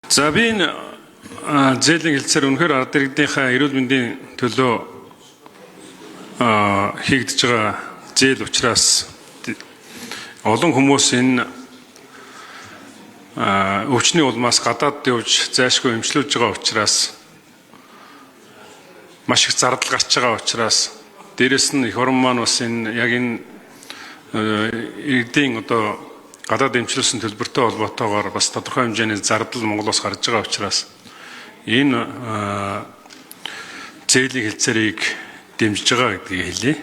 За би энэ зээлийн хэлцээр үнэхээр ард иргэдийнхээ эрүүл мэндийн төлөө хийгдэж байгаа зээл учраас олон хүмүүс энэ өвчний улмаас гадаад явж зайлшгүй эмчлүүлж байгаа учраас маш их зардал гарч байгаа учраас дээрэс нь эх орон маань бас энэ яг энэ иргэдийн гадаад эмчлүүлсэн төлбөртэй холбоотойгоор бас тодорхой хэмжээний зардал Монголоос гарч байгаа учраас энэ зээлийн хэлцээрийг дэмжиж байгаа гэдгийг хэлье.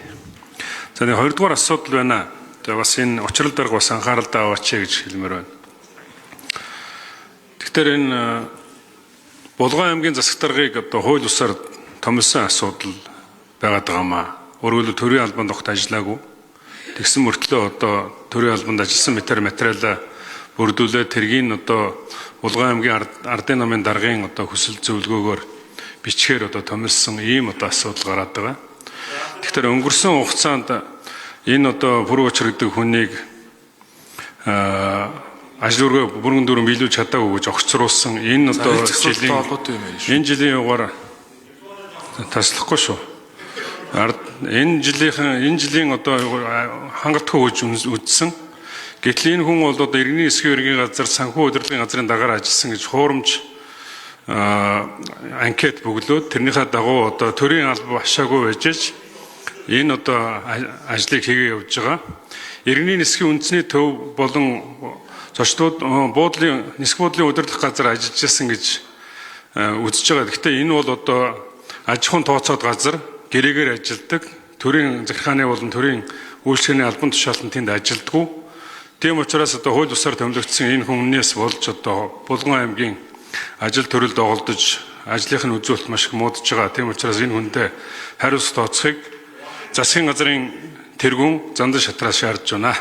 За нэг хоёрдугаар асуудал байна. Тэгээ бас энэ учрал дарга бас анхааралтай аваач гэж хэлмээр байна. Тэгэхээр энэ Булган аймгийн засаг даргыг хууль бусаар томилсон асуудал байгаад байгаамаа. Өөрөөр хэлбэл төрийн албанд огт ажиллаагүй. Тэгсэн мөртлөө төрийн албанд ажилласан материалаа бүрдүүлээд тэргийн Булган аймгийн ардын намын даргын хүсэл зөвлгөөгөөр бичгээр томилсон ийм асуудал гараад байгаа. Тэгэхээр өнгөрсөн хугацаанд энэ бүрэн учир гэдэг хүнийг ажил үргээ бүрэн дүрэн биелүүлж чадаагүй гэж огцруулсан энэ жилийн югаар таслахгүй шүү. Энэ жилийн хангалтгүй үж үзсэн. Гэтэл энэ хүн бол иргэний эсхий ергийн газар санхүү удирдлагын газрын дагаар ажилласан гэж хуурамч анкет бөглөөд тэрнийхээ дагуу төрийн алба ашаагүй байж энэ ажлыг хийгээ явж байгаа. Иргэний эсхий үндэсний төв болон зочдууд буудлын нисэх буудлын удирдах газар ажиллаж байсан гэж үзэж байгаа. Гэхдээ энэ бол аж ахуйн тооцоод газар гэрээгээр ажилдаг төрийн захиргааны болон төрийн үйлчлэгээний албан тушаалтан тэнд ажилддаг. Тийм учраас хууль бусаар томилогдсон энэ хүнээс болж Булган аймгийн ажил төрөлд оголдож ажлынх нь үзүүлэлт маш их муудаж байгаа. Тийм учраас энэ хүнтэй хариуц тооцохыг засгийн газрын тэргүүн зандан шатраас шаардж байна.